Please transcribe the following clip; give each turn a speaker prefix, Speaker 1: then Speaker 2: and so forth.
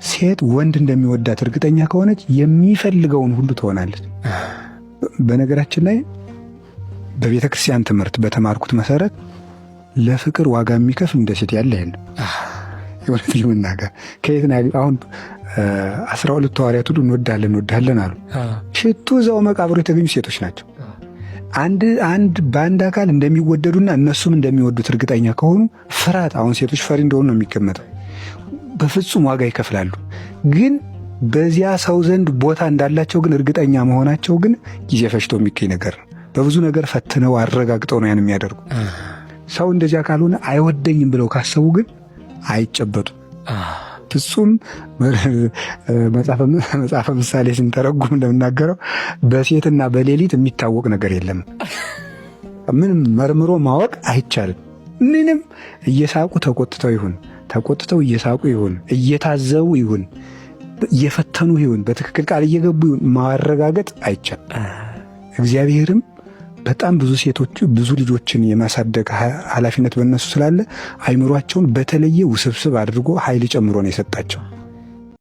Speaker 1: ሴት ወንድ እንደሚወዳት እርግጠኛ ከሆነች የሚፈልገውን ሁሉ ትሆናለች። በነገራችን ላይ በቤተ ክርስቲያን ትምህርት በተማርኩት መሰረት ለፍቅር ዋጋ የሚከፍል እንደ ሴት ያለ የለም። የእውነት ልምናገር ከየት ነው አሁን 12 ሐዋርያት ሁሉ እንወዳለን አሉ። ሽቱ እዛው መቃብሩ የተገኙ ሴቶች ናቸው። በአንድ አካል እንደሚወደዱና እነሱም እንደሚወዱት እርግጠኛ ከሆኑ ፍርሃት፣ አሁን ሴቶች ፈሪ እንደሆኑ ነው የሚገመተው። በፍጹም ዋጋ ይከፍላሉ። ግን በዚያ ሰው ዘንድ ቦታ እንዳላቸው ግን እርግጠኛ መሆናቸው ግን ጊዜ ፈጅቶ የሚገኝ ነገር ነው። በብዙ ነገር ፈትነው አረጋግጠው ነው ያን የሚያደርጉ። ሰው እንደዚያ ካልሆነ አይወደኝም ብለው ካሰቡ ግን አይጨበጡም። ፍጹም መጽሐፈ ምሳሌ ስንተረጉም እንደምናገረው በሴትና በሌሊት የሚታወቅ ነገር የለም። ምንም መርምሮ ማወቅ አይቻልም። ምንም እየሳቁ ተቆጥተው ይሁን፣ ተቆጥተው እየሳቁ ይሁን፣ እየታዘቡ ይሁን፣ እየፈተኑ ይሁን፣ በትክክል ቃል እየገቡ ይሁን ማረጋገጥ አይቻልም። እግዚአብሔርም በጣም ብዙ ሴቶች ብዙ ልጆችን የማሳደግ ኃላፊነት በእነሱ ስላለ አይምሯቸውን በተለየ ውስብስብ አድርጎ ኃይል ጨምሮ ነው የሰጣቸው።